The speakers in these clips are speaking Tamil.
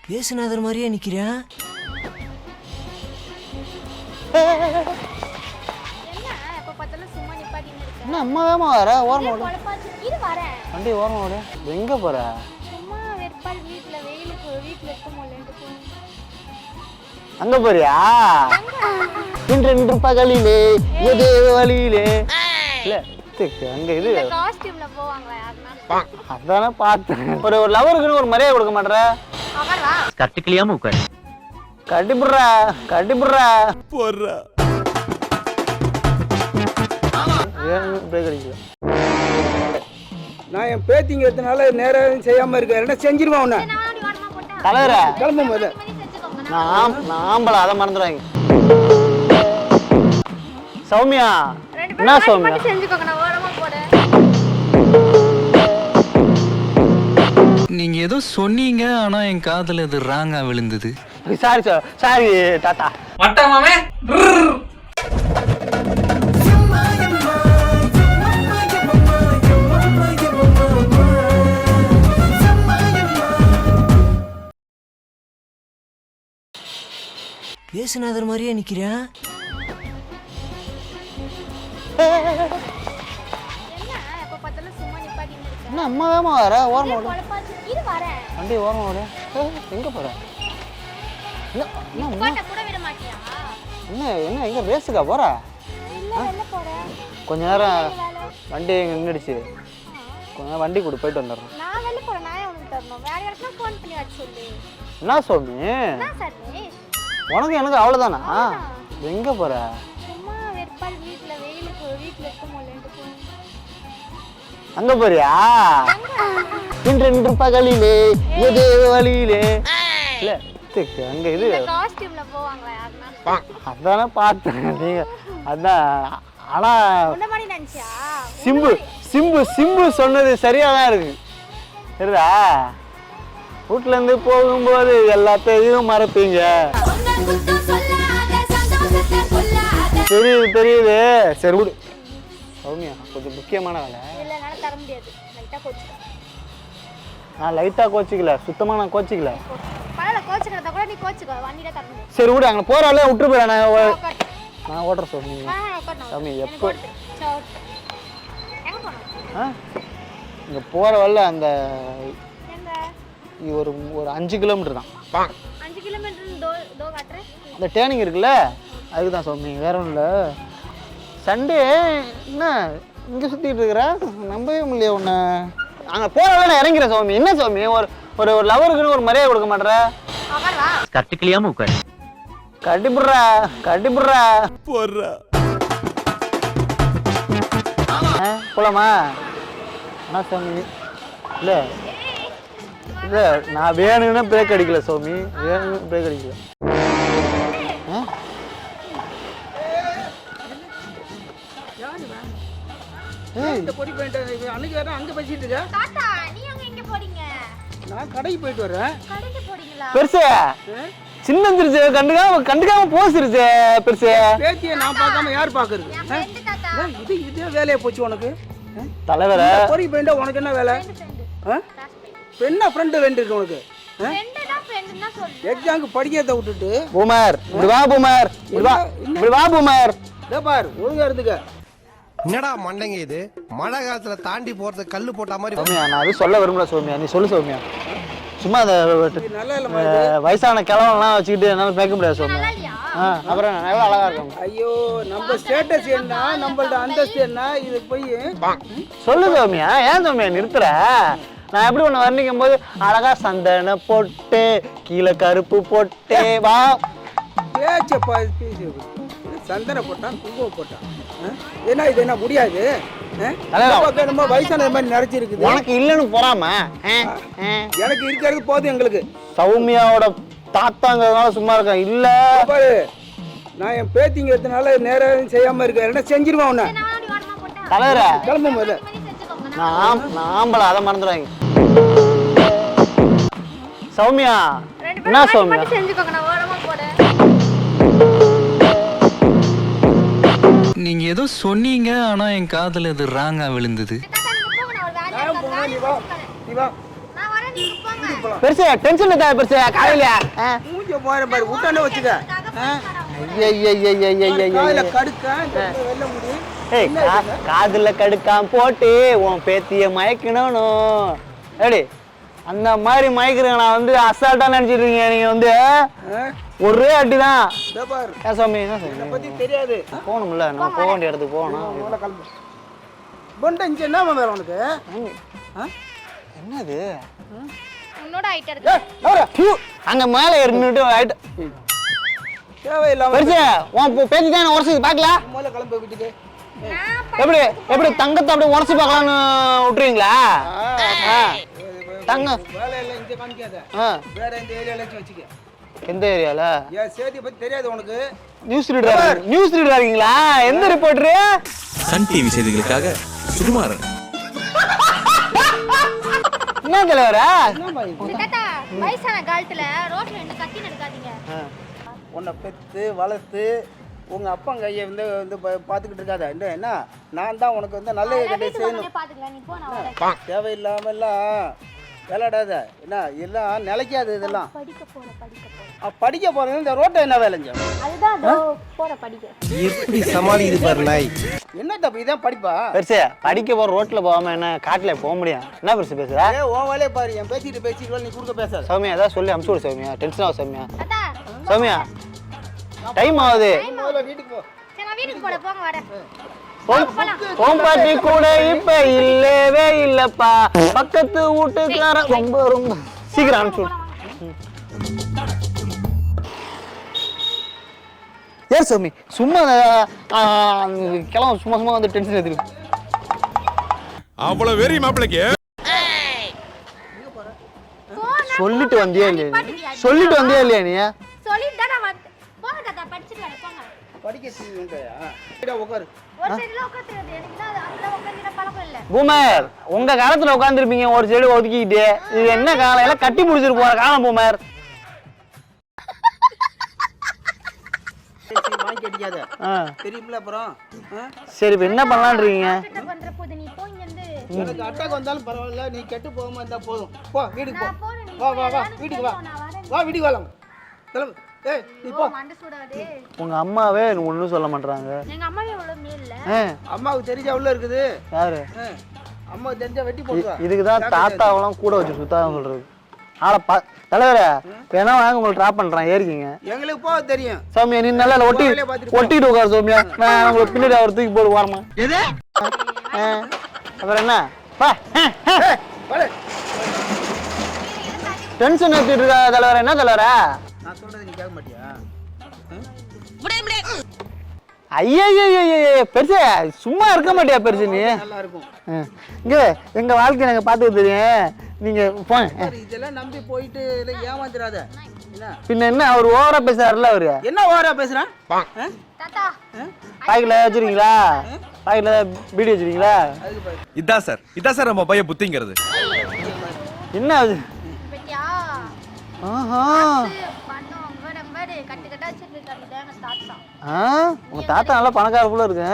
பேசுனாதர் மாதிரியே நிக்கிறேன். என்ன அம்மா வேமா வர ஓரமா ஓடு. வண்டி ஓரமா ஓடு. எங்க போற? அங்க போறியா? இன்று பகலிலே எதே வழியிலே இல்ல அங்க இது அதானே பார்த்தேன். ஒரு லவருக்குன்னு ஒரு மரியாதை கொடுக்க மாட்டேற. கட்டுக்கலையாம உட்காரு. கட்டிப்புடுறா கட்டிப்புடுறா போடுறா. நான் என் பேத்திங்கிறதுனால நேரம் செய்யாம இருக்கேன். என்ன செஞ்சிருவான் உன்ன தலைவர கிளம்பும் போது ஆம்பளை அதை மறந்துடுவாங்க. சௌமியா என்ன சௌமியா? நீங்க ஏதோ சொன்னீங்க, ஆனா என் காதுல இது ராங்கா விழுந்தது. சாரி சார் சாரி தாத்தா. மட்டமாமே பேசுனாதர் மாதிரியே நிக்கிறேன். என்ன அம்மா வேமா வர ஓரமா ஓடு. வண்டி ஓரமா ஓடு. எங்க போற? என்ன என்ன எங்க ரேஸுக்கா போற? கொஞ்ச நேரம் வண்டி நின்றுடுச்சு. கொஞ்ச நேரம் வண்டி கொடு போயிட்டு வந்துடுறோம். என்ன சோமி உனக்கு எனக்கு அவ்வளோதானா? எங்க போற? அங்க போறியா? இன்று பகலிலே எதே வழியிலே இல்ல அங்க இது அதானே பார்த்தேன். நீங்க அதான் ஆனா சிம்பு சிம்பு சிம்பு சொன்னது சரியாதான் இருக்கு. சரிதா? வீட்டுல இருந்து போகும்போது எல்லாத்தையும் மறப்பீங்க. தெரியுது தெரியுது. சரி விடு சௌமியா, கொஞ்சம் முக்கியமான வேலை. நான் லைட்டா கோச்சிக்கல, சுத்தமா நான் கோச்சிக்கல. சரி விடு, அங்கே போறாலே விட்டு போயிட. நான் ஓட்டுற சௌமி. சௌமி எப்போ இங்கே போகிற வரல அந்த ஒரு ஒரு 5 கிலோமீட்டர் தான். அந்த டேர்னிங் இருக்குல்ல, அதுக்கு தான் சௌமி, வேற ஒன்றும் இல்லை. சண்டே என்ன இங்கே சுற்றிட்டு இருக்கிற? நம்பவே முடியல உன்னை. அங்கே போகிறவங்க நான் இறங்கிறேன் சௌமி. என்ன சௌமி ஒரு ஒரு லவருக்குன்னு ஒரு மரியாதை கொடுக்க மாட்டேற? கட்டுக்கலையாம உட்காரு. கட்டிப்புடுறா கட்டிப்புடுறா போடுறா. போலாமா? என்ன சௌமி? இல்லை இல்லை நான் வேணும்னா பிரேக் அடிக்கல சௌமி, வேணும்னு பிரேக் அடிக்கல. அன்னைக்கு வரேன் அங்க பேசிட்டு இருக்க. நான் கடைக்கு போயிட்டு வரேன். பெருசு சின்னந்திருச்சு, கண்டுக்காம போசிருச்சு. பெருசு பேத்தியை நான் பார்க்காம யார் பாக்குறது? இது இதே வேலையை போச்சு உனக்கு. தலைவர பொறி போயிட்டா உனக்கு என்ன வேலை? என்ன ஃப்ரெண்டு வேண்டி இருக்கு உனக்கு? எக்ஸாமுக்கு படிக்கிறத விட்டுட்டு பூமர் இப்படி வா, பூமர் இப்படி வா பூமர். பார் ஒழுங்கா இருந்துக்க. என்னடா மண்டைங்க இது? மழை காலத்துல தாண்டி போறது கல்லு போட்ட மாதிரி. சௌமியா நான் அது சொல்ல விரும்பல சௌமியா, நீ சொல்லு சௌமியா. சும்மா அந்த நல்லா இல்ல வயசான கிழவெல்லாம் வச்சுக்கிட்டு என்னால பேக்க முடியாது சௌமியா. அப்புறம் எவ்வளவு அழகா இருக்கும். ஐயோ நம்ம ஸ்டேட்டஸ் என்ன, நம்மளோட அந்தஸ்து என்ன, இது போய் சொல்லு சௌமியா. ஏன் சௌமியா நிறுத்துற? நான் எப்படி ஒன்று வர்ணிக்கும் போது அழகா சந்தன போட்டு கீழே கருப்பு போட்டு வா பேச்சப்பா பேசி சந்தன போட்டான் குங்குமம் போட்டான். ஏன்னா இது என்ன முடியாது? நம்ம வயசான மாதிரி நிறைச்சிருக்குது. உனக்கு இல்லைன்னு போறாம எனக்கு இருக்கிறது போதும் எங்களுக்கு. சௌமியாவோட தாத்தாங்கிறதுனால சும்மா இருக்கேன். இல்ல பாரு, நான் என் பேத்திங்கிறதுனால நேரம் செய்யாம இருக்கேன். என்ன செஞ்சிருவான் உன்ன தலைவர கிளம்பும் போது நான் ஆம்பளை அதை மறந்துடுவாங்க. சௌமியா என்ன சௌமியா? நீங்க ஏதோ சொன்னீங்க, ஆனா என் காதுல இது ராங்கா விழுந்தது. பெருசு டென்ஷன் இல்ல பெருசு காலையில மூஞ்ச போற பாரு விட்டானே வச்சுக்க ஐயா கடுக்க வெள்ள முடி ஏய் காதுல கடுக்காம போட்டு உன் பேத்திய மயக்கணும் ஏடி அந்த மாதிரி மயக்கிறேன் நான் வந்து அசால்ட்டா நினைச்சிட்டு இருக்கீங்க நீங்க வந்து ஒரே அடிதான் ஏன் சாமி என்ன சாமி பத்தி தெரியாது போகணும்ல நம்ம போக வேண்டிய இடத்துக்கு போகணும் பொண்டை இங்க என்ன வேற உனக்கு என்னது உன்னோட ஐட்ட இருக்கு அங்க மேல இருந்துட்டு ஆயிட்டு தேவையில்லாம பெருசு உன் பேத்தி தான் உரசி பாக்கல முதல்ல கிளம்ப வீட்டுக்கு எப்படி எப்படி தங்கத்தை அப்படியே உரசி பார்க்கலான்னு விட்டுருவீங்களா தங்க வேலையெல்லாம் இங்க காமிக்காத வேற எந்த ஏரியால வச்சுக்க எந்த ஏரியால ஏன் சேதியை பத்தி தெரியாது உனக்கு நியூஸ் ரீடர் இருக்கீங்களா எந்த ரிப்போர்ட்டரு சன் டிவி செய்திகளுக்காக சுகுமாரன் என்ன தலைவரா தாத்தா வயசான காலத்துல ரோட்ல நின்னு கத்தி நடக்காதீங்க உன்னை பெற்று வளர்த்து உங்க அப்பா கையை வந்து பார்த்துக்கிட்டு இருக்காத என்ன நான் தான் உனக்கு வந்து நல்ல கதை செய்யணும் பாத்துக்கலாம் நீ போ நான் வரேன் தேவையில்லாம எல்லாம் விளையாடாத என்ன எல்லாம் நிலைக்காது இதெல்லாம் படிக்க போறது இந்த ரோட்டை என்ன வேலைஞ்ச அதுதான் போற படிக்க எப்படி சமாளிக்குது பாரு நாய் என்ன தப்பு இதான் படிப்பா பெருசு படிக்க போற ரோட்ல போகாம என்ன காட்டுல போக முடியும் என்ன பெருசு பேசுற உன் வேலையை பாரு என் பேசிட்டு நீ கொடுக்க பேசாத சௌமியா ஏதாவது சொல்லி அமுச்சு விடு சௌமியா டென்ஷன் ஆகும் சௌமியா தாத்தா சௌமியா டைம் ஆகுது முதல்ல வீட்டுக்கு போ சரி நான் வீட்டுக்கு போற போங்க வரேன் பாட்டி கூட இப்ப இல்லவே இல்லப்பா பக்கத்து வீட்டுக்கார ரொம்ப ரொம்ப சீக்கிரம் அனுப்பிச்சு ஏன் சௌமி சும்மா கிளம்ப சும்மா வந்து டென்ஷன் எடுத்துருக்கு அவ்வளவு வெறி மாப்பிளைக்கு சொல்லிட்டு வந்தியா இல்லையா நீ சொல்லிட்டு தான் நான் வந்து போங்க தாத்தா படிச்சிட்டு வரேன் போங்க படிக்க செய்யுங்கயா உட்காரு ஒரு சைடுல உட்கார்ந்து எனக்கு தான் அதுல உட்கார்ந்து பழக்கம் இல்ல பூமர் உங்க காலத்துல உட்காந்துருப்பீங்க ஒரு சைடு ஒதுக்கிட்டு இது என்ன காலம் எல்லாம் கட்டி முடிச்சிட்டு போற காலம் பூமர் வாங்கி அடிக்காத தெரியுமில அப்புறம் சரி இப்ப என்ன பண்ணலாம்னு இருக்கீங்க கிட்ட பண்ற போது நீ போய் இருந்து எனக்கு அட்டாக் வந்தாலும் பரவாயில்ல நீ கெட்டு போகாம இருந்தா போதும் போ வீட்டுக்கு நான் போறேன் நீ வா போய் வா நானும் வீட்டுக்கு வா நான் வரேன் வா வீட்டுக்கு வரலாம் கிளம்பு ஏய் நீ போ மண்டை சூடாதே உங்க அம்மாவே ஒன்னும் சொல்ல மாட்டாங்க எங்க அம்மாவே எவ்வளவு மேல்ல அம்மாவுக்கு தெரிஞ்சா உள்ள இருக்குது யாரு அம்மாவுக்கு தெரிஞ்சா வெட்டி போடுவா இதுக்குதான் தாத்தாவெல்லாம் கூட வச்சு சுத்தாதான் சொல்றது ஆளை தலைவரே வேணா வாங்க உங்களை ட்ராப் பண்றேன் ஏறிக்கிங்க எங்களுக்கு போக தெரியும் சௌமியா நீ நல்லா ஒட்டிட்டு உட்காரு சௌமியா நான் உங்களுக்கு பின்னாடி அவர் தூக்கி போடு வாரமா அப்புறம் என்ன டென்ஷன் எடுத்துட்டு இருக்கா தலைவர என்ன தலைவர நான் சொல்றது நீ கேட்க மாட்டியா ஐயா பெருசு சும்மா இருக்க மாட்டியா பெருசு நீ நல்லா இருக்கும் இங்க எங்க வாழ்க்கை நாங்க பாத்துக்க தெரியும் நீங்க போங்க இதெல்லாம் நம்பி போயிட்டு ஏமாந்துடாத என்ன பின்ன என்ன அவர் ஓவரா பேசுறாருல அவரு என்ன ஓவரா பேசுறான் தாத்தா பாக்கெட்ல வச்சிருக்கீங்களா பாக்கெட்ல பீடி வச்சிருக்கீங்களா இதான் சார் நம்ம பையன் புத்திங்கிறது என்ன அது வெட்டியா ஆஹா பண்ணோம் வர கட்டு கட்டா வச்சிருக்காரு இதாங்க தாத்தா உங்க தாத்தா நல்லா பணக்கார போல இருக்கு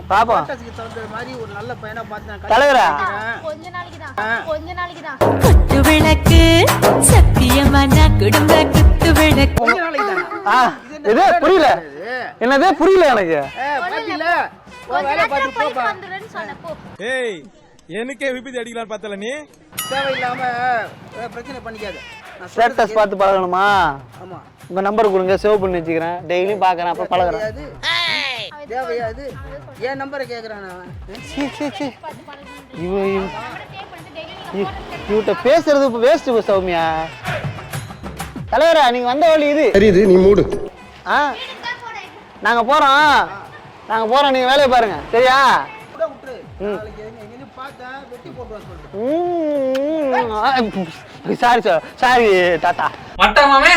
பாப்பா தகுந்த மாதிரி ஒரு நல்ல பையனா பார்த்து தலைவரா கொஞ்ச நாளைக்கு தான் குத்து விளக்கு சத்தியமான குடும்ப குத்து விளக்கு கொஞ்ச நாளைக்கு தானா இது புரியல என்னது புரியல எனக்கு பாத்தில கொஞ்ச நேரத்துல போயிட்டு வந்துறேன்னு சொன்னப்போ ஏய் எனக்கே விபத்து அடிக்கலாம்னு பார்த்தல நீ தேவையில்லாம பிரச்சனை பண்ணிக்காத ஸ்டேட்டஸ் பார்த்து பழகணுமா ஆமா உங்க நம்பர் கொடுங்க சேவ் பண்ணி வச்சுக்கிறேன் டெய்லியும் பாக்குறேன் அப்ப பழகுறேன் தேவையாது ஏன் நம்பரை கேக்குறான் இவட்ட பேசுறது வேஸ்ட் சௌமியா தலைவரா நீங்க வந்த வழி இது தெரியுது நீ மூடு நாங்க போறோம் நீங்க வேலையை பாருங்க சரியா கூட விட்டுரு நாளைக்கு எங்க பார்த்தா வெட்டி போட்டுவா சொல்றேன் சாரி தாத்தா மட்டமாமே